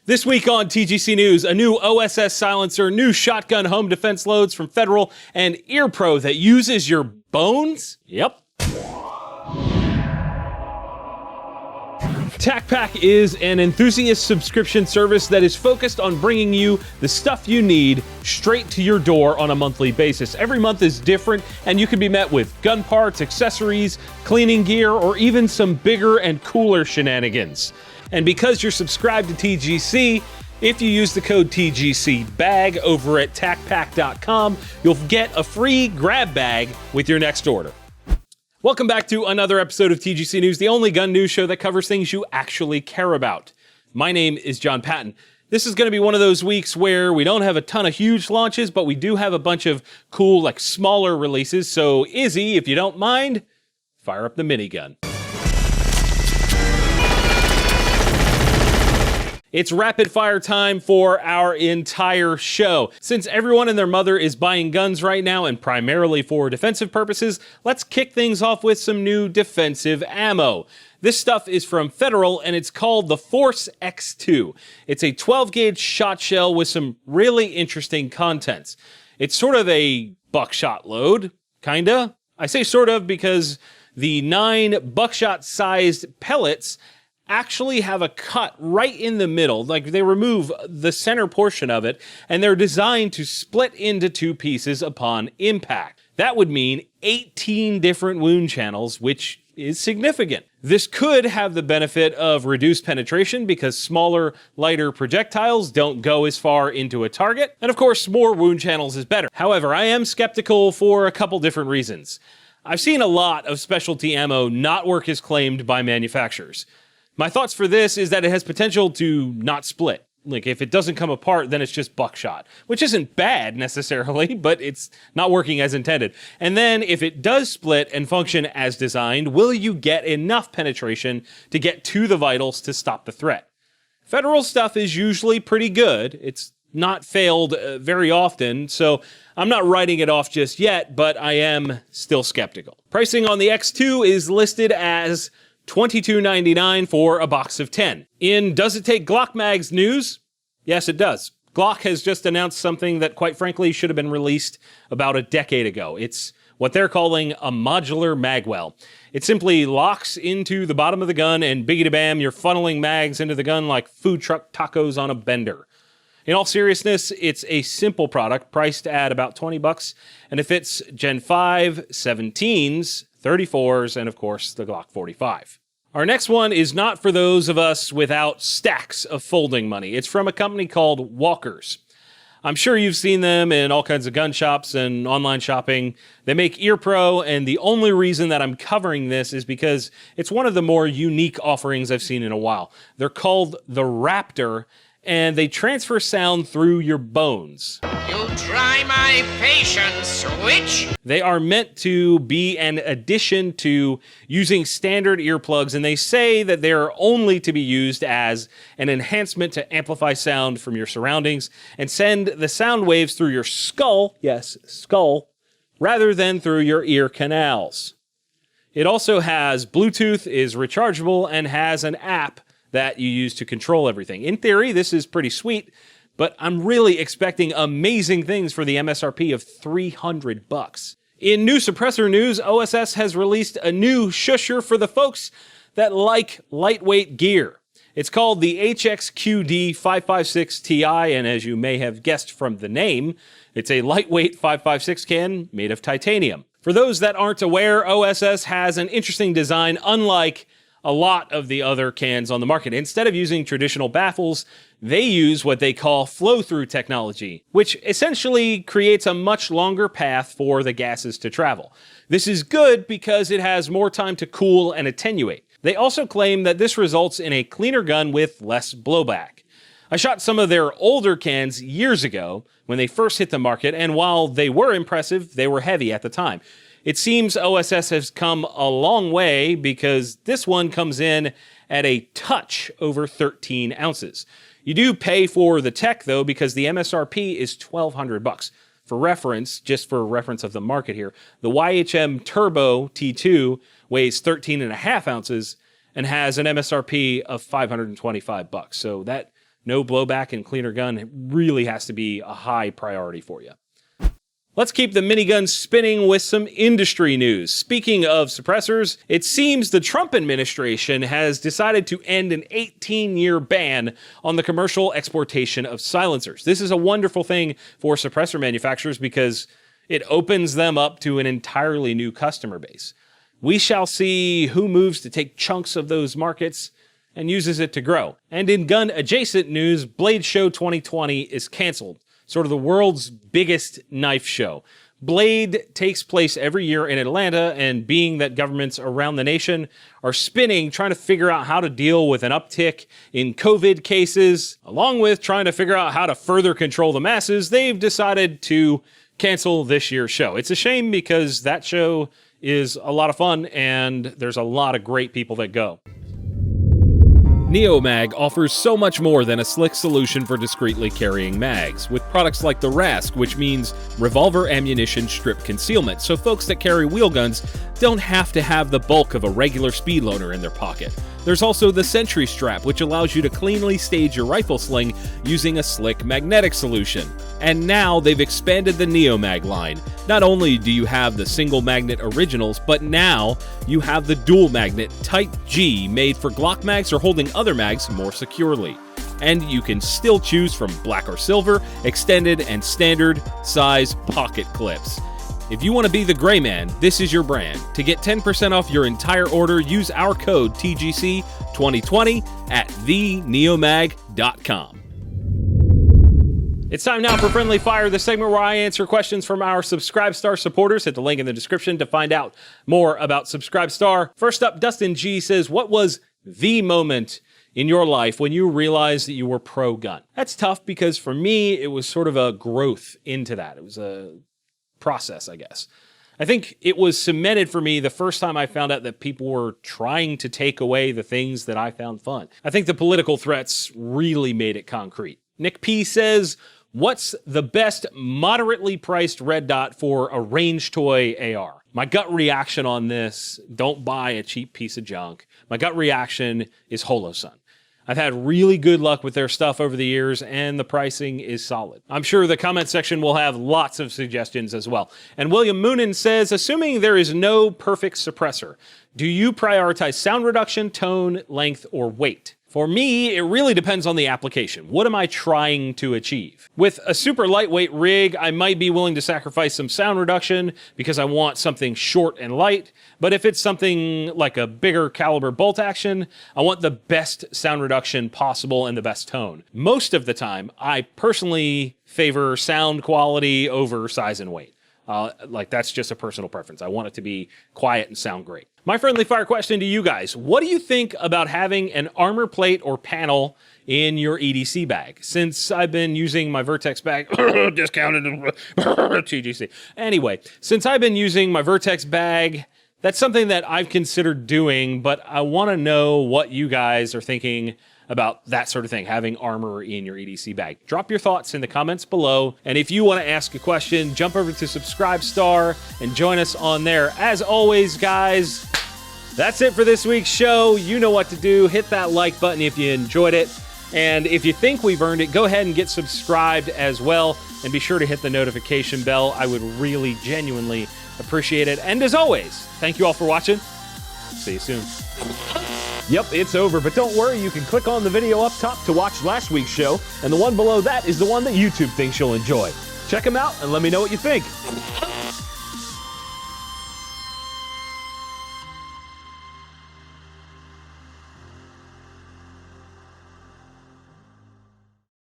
This week on TGC News, a new OSS silencer, new shotgun home defense loads from Federal, and Ear Pro that uses your bones? Yep. TacPack is an enthusiast subscription service that is focused on bringing you the stuff you need straight to your door on a monthly basis. Every month is different, and you can be met with gun parts, accessories, cleaning gear, or even some bigger and cooler shenanigans. And because you're subscribed to TGC, if you use the code TGCBAG over at TacPack.com, you'll get a free grab bag with your next order. Welcome back to another episode of TGC News, the only gun news show that covers things you actually care about. My name is Jon Patton. This is going to be one of those weeks where we don't have a ton of huge launches, but we do have a bunch of cool, smaller releases. So Izzy, if you don't mind, fire up the minigun. It's rapid fire time for our entire show. Since everyone and their mother is buying guns right now and primarily for defensive purposes, let's kick things off with some new defensive ammo. This stuff is from Federal and it's called the Force X2. It's a 12 gauge shot shell with some really interesting contents. It's sort of a buckshot load, kinda. I say sort of because the 9 buckshot sized pellets actually have a cut right in the middle. They remove the center portion of it, and they're designed to split into 2 pieces upon impact. That would mean 18 different wound channels, which is significant. This could have the benefit of reduced penetration because smaller, lighter projectiles don't go as far into a target, and of course, more wound channels is better. However, I am skeptical for a couple different reasons. I've seen a lot of specialty ammo not work as claimed by manufacturers. My thoughts for this is that it has potential to not split. If it doesn't come apart, then it's just buckshot, which isn't bad necessarily, but it's not working as intended. And then if it does split and function as designed, will you get enough penetration to get to the vitals to stop the threat? Federal stuff is usually pretty good. It's not failed very often, so I'm not writing it off just yet, but I am still skeptical. Pricing on the X2 is listed as $22.99 for a box of 10. In Does It Take Glock Mag's news? Yes, it does. Glock has just announced something that, quite frankly, should have been released about a decade ago. It's what they're calling a Modular Magwell. It simply locks into the bottom of the gun, and biggity bam, you're funneling mags into the gun like food truck tacos on a bender. In all seriousness, it's a simple product priced at about $20, and it fits Gen 5, 17s, 34s, and of course the Glock 45. Our next one is not for those of us without stacks of folding money. It's from a company called Walkers. I'm sure you've seen them in all kinds of gun shops and online shopping. They make Ear Pro, and the only reason that I'm covering this is because it's one of the more unique offerings I've seen in a while. They're called the Raptor, and they transfer sound through your bones. You try my patience, witch? They are meant to be an addition to using standard earplugs, and they say that they're only to be used as an enhancement to amplify sound from your surroundings and send the sound waves through your skull, yes, skull, rather than through your ear canals. It also has Bluetooth, is rechargeable, and has an app that you use to control everything. In theory, this is pretty sweet, but I'm really expecting amazing things for the MSRP of $300. In new suppressor news, OSS has released a new shusher for the folks that like lightweight gear. It's called the HXQD 556 Ti, and as you may have guessed from the name, it's a lightweight 556 can made of titanium. For those that aren't aware, OSS has an interesting design unlike a lot of the other cans on the market. Instead of using traditional baffles, they use what they call flow-through technology, which essentially creates a much longer path for the gases to travel. This is good because it has more time to cool and attenuate. They also claim that this results in a cleaner gun with less blowback. I shot some of their older cans years ago when they first hit the market, and while they were impressive, they were heavy at the time. It seems OSS has come a long way because this one comes in at a touch over 13 ounces. You do pay for the tech though because the MSRP is $1,200. For reference, just for reference of the market here, the YHM Turbo T2 weighs 13.5 ounces and has an MSRP of $525. So that no blowback and cleaner gun, it really has to be a high priority for you. Let's keep the minigun spinning with some industry news. Speaking of suppressors, it seems the Trump administration has decided to end an 18-year ban on the commercial exportation of silencers. This is a wonderful thing for suppressor manufacturers because it opens them up to an entirely new customer base. We shall see who moves to take chunks of those markets and uses it to grow. And in gun-adjacent news, Blade Show 2020 is canceled. Sort of the world's biggest knife show. Blade takes place every year in Atlanta, and being that governments around the nation are spinning, trying to figure out how to deal with an uptick in COVID cases, along with trying to figure out how to further control the masses, they've decided to cancel this year's show. It's a shame because that show is a lot of fun, and there's a lot of great people that go. Neomag offers so much more than a slick solution for discreetly carrying mags, with products like the RASC, which means Revolver Ammunition Strip Concealment, so folks that carry wheel guns don't have to have the bulk of a regular speed loader in their pocket. There's also the Sentry Strap, which allows you to cleanly stage your rifle sling using a slick magnetic solution. And now they've expanded the Neomag line. Not only do you have the single magnet originals, but now you have the dual magnet Type G made for Glock mags or holding other mags more securely. And you can still choose from black or silver, extended, and standard size pocket clips. If you want to be the gray man, this is your brand. To get 10% off your entire order, use our code TGC 2020 at theneomag.com. It's time now for Friendly Fire, the segment where I answer questions from our Subscribe supporters. Hit the link in the description to find out more about Subscribe. First up, Dustin G says, what was the moment in your life when you realized that you were pro-gun? That's tough because for me, it was sort of a growth into that. It was a process, I guess. I think it was cemented for me the first time I found out that people were trying to take away the things that I found fun. I think the political threats really made it concrete. Nick P says, what's the best moderately priced red dot for a range toy AR? My gut reaction on this, don't buy a cheap piece of junk. My gut reaction is Holosun. I've had really good luck with their stuff over the years, and the pricing is solid. I'm sure the comment section will have lots of suggestions as well. And William Moonin says, assuming there is no perfect suppressor, do you prioritize sound reduction, tone, length, or weight? For me, it really depends on the application. What am I trying to achieve? With a super lightweight rig, I might be willing to sacrifice some sound reduction because I want something short and light. But if it's something like a bigger caliber bolt action, I want the best sound reduction possible and the best tone. Most of the time, I personally favor sound quality over size and weight. That's just a personal preference. I want it to be quiet and sound great. My friendly fire question to you guys, what do you think about having an armor plate or panel in your EDC bag? Since I've been using my Vertex bag, discounted TGC. Anyway, since I've been using my Vertex bag, that's something that I've considered doing, but I want to know what you guys are thinking about that sort of thing, having armor in your EDC bag. Drop your thoughts in the comments below, and if you want to ask a question, jump over to Subscribe and join us on there. As always, guys, that's it for this week's show. You know what to do. Hit that like button if you enjoyed it, and if you think we've earned it, go ahead and get subscribed as well, and be sure to hit the notification bell. I would really, genuinely appreciate it. And as always, thank you all for watching. See you soon. Yep, it's over, but don't worry, you can click on the video up top to watch last week's show, and the one below that is the one that YouTube thinks you'll enjoy. Check them out and let me know what you think.